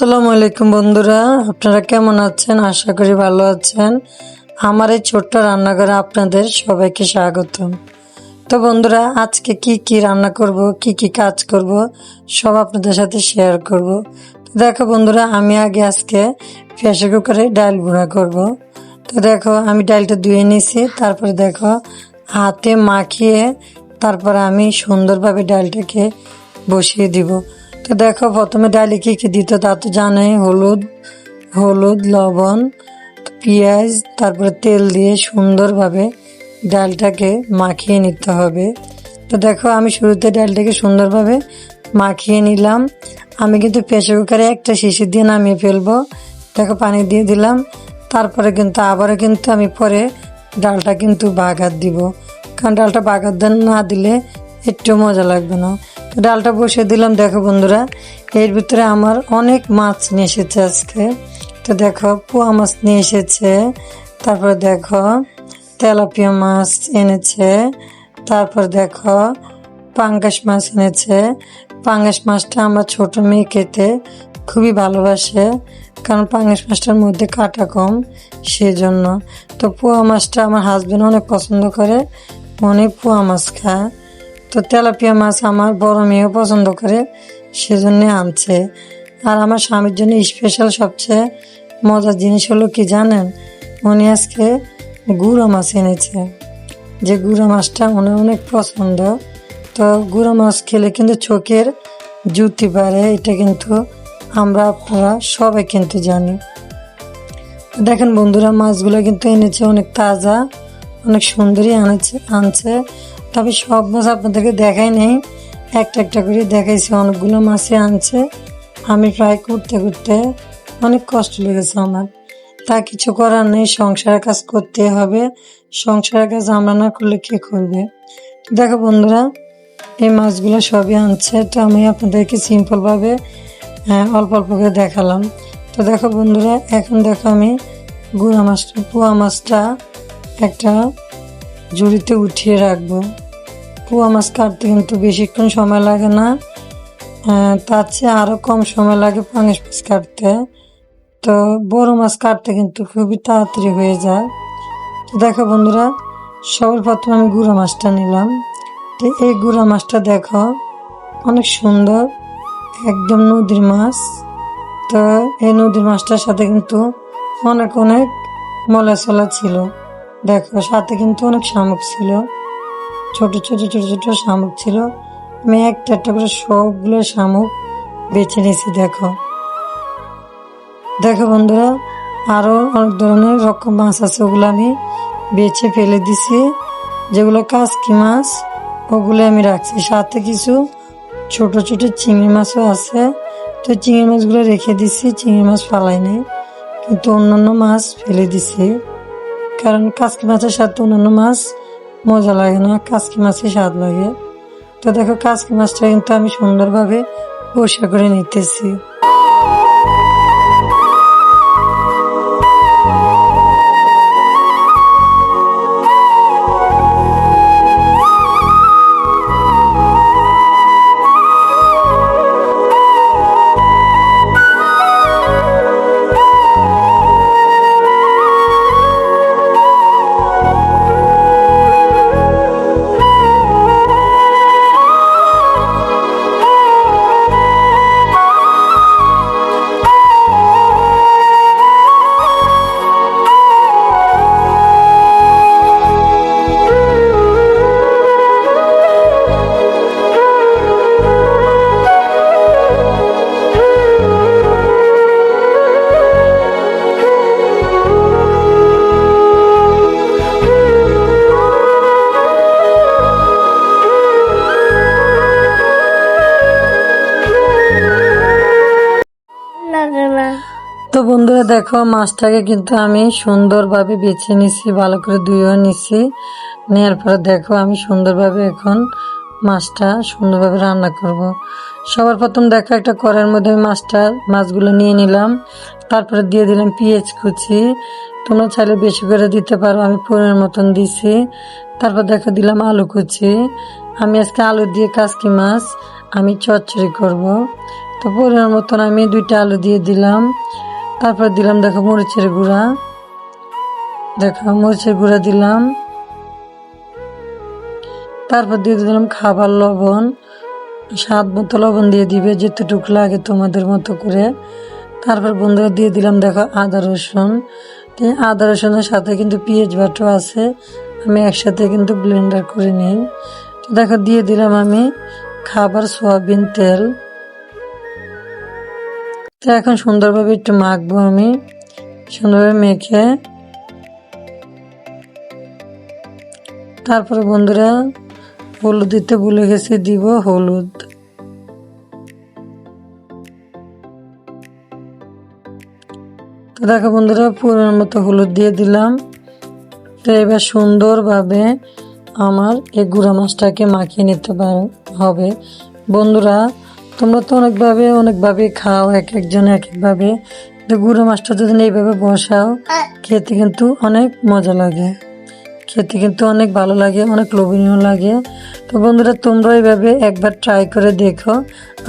আসসালামু আলাইকুম বন্ধুরা, আপনারা কেমন আছেন? আশা করি ভালো আছেন। আমার এই ছোট্ট রান্নাঘরে আপনাদের সবাইকে স্বাগতম। তো বন্ধুরা, আজকে কি কি রান্না করব, কি কি কাজ করব সব আপনাদের সাথে শেয়ার করব। তো দেখো বন্ধুরা, আমি আজকে প্রেসার কুকারে ডাল ভুনা করব। তো দেখো, আমি ডালটা ধুয়ে নিয়েছি, তারপরে দেখো হাতে মাখিয়ে তারপরে আমি সুন্দরভাবে ডালটাকে বসিয়ে দিব। তো দেখো, প্রথমে ডালে কি কি দিত তা তো জানাই, হলুদ, লবণ, পেঁয়াজ, তারপরে তেল দিয়ে সুন্দরভাবে ডালটাকে মাখিয়ে নিতে হবে। তো দেখো, আমি শুরুতে ডালটাকে সুন্দরভাবে মাখিয়ে নিলাম। আমি কিন্তু প্রেসার কুকারে একটা শিশি দিয়ে নামিয়ে ফেলবো। দেখো, পানি দিয়ে দিলাম, তারপরে কিন্তু আবারও কিন্তু আমি পরে ডালটা কিন্তু বাগার দিব, কারণ ডালটা বাগার না দিলে একটু মজা লাগবে না। তো ডালটা বসিয়ে দিলাম। দেখো বন্ধুরা, এর ভিতরে আমার অনেক মাছ নিয়ে এসেছে আজকে। তো দেখো, পোয়া মাছ নিয়ে এসেছে, তারপরে দেখো তেলাপিয়া মাছ এনেছে, তারপর দেখো পাঙ্গাস মাছ এনেছে। পাঙ্গাস মাছটা আমার ছোট মেয়ে খেতে খুবই ভালোবাসে, কারণ পাঙ্গাস মাছটার মধ্যে কাঁটা কম, সেজন্য। তো পোয়া মাছটা আমার হাজবেন্ড অনেক পছন্দ করে, অনেক পোয়া মাছ খায়। তো তেলাপিয়া মাছ আমার বড় মেয়েও পছন্দ করে, সেজন্যে আনছে। আর আমার স্বামীর জন্য স্পেশাল সবচেয়ে মজার জিনিস হলো কি জানেন, উনি আজকে গুঁড়া মাছ এনেছে। যে গুঁড়া মাছটা ওনার অনেক পছন্দ। তো গুঁড়া মাছ খেলে কিন্তু চোখের জ্যোতি বাড়ে, এটা কিন্তু আমরা আপনারা সবাই কিন্তু জানি। দেখেন বন্ধুরা, মাছগুলো কিন্তু এনেছে অনেক তাজা, অনেক সুন্দরই আনছে। তবে সব মাছ আপনাদেরকে দেখাই নেই, একটা একটা করে দেখাইছি। অনেকগুলো মাছই আনছে। আমি প্রায় করতে করতে অনেক কষ্ট লেগেছে আমার। তা কিছু করার নেই, সংসারের কাজ করতে হবে। সংসারের কাজ আমরা না করলে কে করবে? দেখো বন্ধুরা, এই মাছগুলো সবই আনছে। তো আমি আপনাদেরকে সিম্পলভাবে অল্প অল্প করে দেখালাম। তো দেখো বন্ধুরা, এখন দেখো আমি পোয়া মাছটা একটা ঝুড়িতে উঠিয়ে রাখবো। পোয়া মাছ কাটতে কিন্তু বেশিক্ষণ সময় লাগে না, তার চেয়ে আরও কম সময় লাগে পাঙ্গাস মাছ কাটতে। তো বড় মাছ কাটতে কিন্তু খুবই তাড়াতাড়ি হয়ে যায়। তো দেখো বন্ধুরা, সবার প্রথমে আমি গুঁড়া মাছটা নিলাম। তো এই গুঁড়া মাছটা দেখো অনেক সুন্দর, একদম নদীর মাছ। তো এই নদীর মাছটার সাথে কিন্তু অনেক অনেক মলাচলা ছিল। দেখো, সাথে কিন্তু অনেক শামুক ছিল, ছোট ছোট ছোট ছোট শামুক ছিল। আমি একটা একটা করে সবগুলো শামুক বেছে নিয়েছি। দেখো দেখো বন্ধুরা, আরো অনেক ধরনের রকম মাছ আছে, ওগুলো আমি বেছে ফেলে দিছি। যেগুলো কাসকি মাছ ওগুলো আমি রাখছি, সাথে কিছু ছোট ছোট চিংড়ি মাছও আছে। তো চিংড়ি মাছগুলো রেখে দিছি, চিংড়ি মাছ ফালাই নেই, কিন্তু অন্যান্য মাছ ফেলে দিছি, কারণ কাসকি মাছের সাথে অন্যান্য মাছ মজা লাগে না, কাসকি মাছই স্বাদ লাগে। তো দেখো, কাসকি মাছটা কিন্তু আমি সুন্দরভাবে পরিষ্কার করে নিতেছি। তো বন্ধুরা দেখো, মাছটাকে কিন্তু আমি সুন্দরভাবে বেছে নিছি, ভালো করে ধুয়েও নিছি। নেওয়ার পরে দেখো, আমি সুন্দরভাবে এখন মাছটা সুন্দরভাবে রান্না করব। সবার প্রথম দেখো, একটা কড়াইয়ের মধ্যে আমি মাছগুলো নিয়ে নিলাম। তারপরে দিয়ে দিলাম পেঁয়াজ কুচি, তোমরা চাইলে বেশি করে দিতে পারো, আমি পরিমাণ মতন দিছি। তারপর দেখো দিলাম আলু কুচি। আমি আজকে আলু দিয়ে কাসকি মাছ আমি চচ্চড়ি করব। তো পরিমাণ মতন আমি 2টা আলু দিয়ে দিলাম। তারপর দিলাম দেখো মরিচের গুঁড়া, দেখো মরিচের গুঁড়া দিলাম। তারপর দিয়ে দিলাম খাবার লবণ, স্বাদ মতো লবণ দিয়ে দিবে যতটুকু লাগে তোমাদের মতো করে। তারপর বন্ধুরা দিয়ে দিলাম দেখো আদা রসুন। আদা রসুনের সাথে কিন্তু পেঁয়াজ বাটাও আছে, আমি একসাথে কিন্তু ব্লেন্ডার করে নিই। তো দেখো দিয়ে দিলাম আমি খাবার সয়াবিন তেল। তো এখন সুন্দরভাবে একটু মাখবো, আমি সুন্দরভাবে মেখে। তারপরে বন্ধুরা হলুদ দিতে ভুলে গেছি, দিব হলুদ। তো দেখো বন্ধুরা পরিমাণ মতো হলুদ দিয়ে দিলাম। তো এবার সুন্দরভাবে আমার এই গুঁড়া মাছটাকে মাখিয়ে নিতে হবে। বন্ধুরা তোমরা তো অনেকভাবে খাও, এক একজন এক একভাবে। তো গুঁড়া মাছটা যদি এইভাবে বসাও খেতে কিন্তু অনেক মজা লাগে, খেতে কিন্তু অনেক ভালো লাগে, অনেক লোভনীয় লাগে। তো বন্ধুরা তোমরা এইভাবে একবার ট্রাই করে দেখো,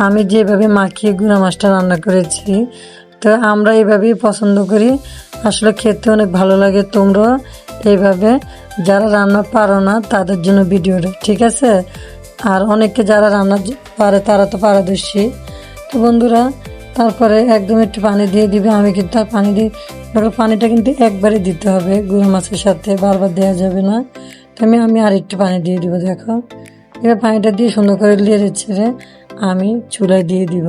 আমি যেভাবে মাখিয়ে গুঁড়া মাছটা রান্না করেছি। তো আমরা এইভাবেই পছন্দ করি, আসলে খেতে অনেক ভালো লাগে। তোমরা এইভাবে যারা রান্না পারো না তাদের জন্য ভিডিওটা, ঠিক আছে? আর অনেকে যারা রান্না পারে তারা তো পারদর্শী। তো বন্ধুরা তারপরে একদম একটু পানি দিয়ে দিবে, আমি কিন্তু আর পানি দিই, পানিটা কিন্তু একবারে দিতে হবে গুঁড়ো মাছের সাথে, বারবার দেওয়া যাবে না। তো আমি আর একটু পানি দিয়ে দিব। দেখো এবার পানিটা দিয়ে সুন্দর করে নেড়ে ছেড়ে আমি চুলায় দিয়ে দিব।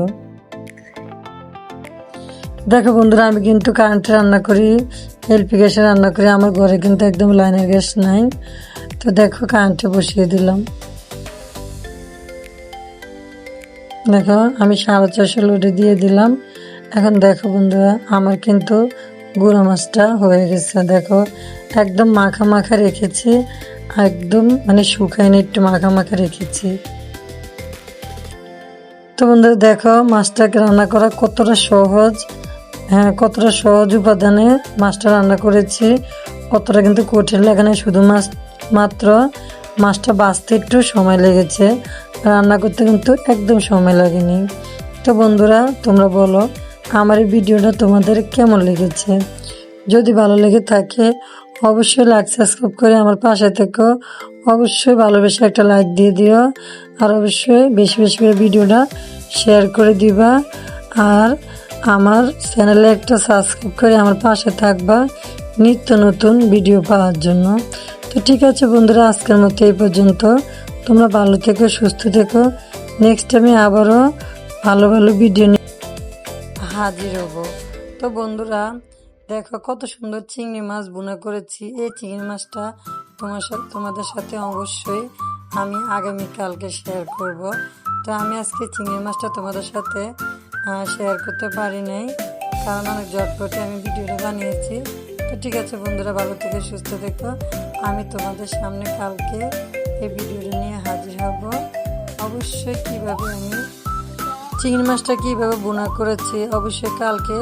দেখো বন্ধুরা আমি কিন্তু কারেন্টে রান্না করি, এলপি গ্যাসে রান্না করি, আমার ঘরে কিন্তু একদম লাইনের গ্যাস নাই। তো দেখো কারেন্টে বসিয়ে দিলাম। দেখো আমি 450 লোডে দিয়ে দিলাম। এখন দেখো বন্ধুরা আমার কিন্তু গুঁড়া মাছটা হয়ে গেছে। দেখো একদম মাখা মাখা রেখেছি, একদম মানে শুকায়নি, একটু মাখা মাখা রেখেছি। তো বন্ধুরা দেখো মাছটাকে রান্না করা কতটা সহজ, হ্যাঁ কতটা সহজ উপাদানে মাছটা রান্না করেছি, কতটা কিন্তু কঠিন লাগে না। শুধু মাত্র মাছটা বাছতে একটু সময় লেগেছে, রান্না করতে কিন্তু একদম সময় লাগেনি। তো বন্ধুরা তোমরা বলো আমার এই ভিডিওটা তোমাদের কেমন লেগেছে? যদি ভালো লেগে থাকে অবশ্যই লাইক সাবস্ক্রাইব করে আমার পাশে থেকো, অবশ্যই ভালোবেসে একটা লাইক দিয়ে দিও, আর অবশ্যই বেশি বেশি করে ভিডিওটা শেয়ার করে দিবা। আর আমার চ্যানেলে একটা সাবস্ক্রাইব করে আমার পাশে থাকবা নিত্য নতুন ভিডিও পাওয়ার জন্য। তো ঠিক আছে বন্ধুরা আজকের মতো এই পর্যন্ত, তোমরা ভালো থেকো, সুস্থ থেকো। নেক্সট আমি আবারও ভালো ভালো ভিডিও নিয়ে হাজির হব। তো বন্ধুরা দেখো কত সুন্দর চিংড়ি মাছ ভুনা করেছি। এই চিংড়ি মাছটা তোমাদের সাথে অবশ্যই আমি আগামীকালকে শেয়ার করব। তো আমি আজকে চিংড়ি মাছটা তোমাদের সাথে শেয়ার করতে পারি নাই, কারণ অনেক ঝটপটে আমি ভিডিওটা বানিয়েছি। তো ঠিক আছে বন্ধুরা ভালো থেকে সুস্থ থেকো, আমি তোমাদের সামনে কালকে এই ভিডিওটা নিয়ে হাজির হব। অবশ্যই কিভাবে আমি চিংড়ি মাছটা কিভাবে ভুনা করেছি অবশ্যই কালকে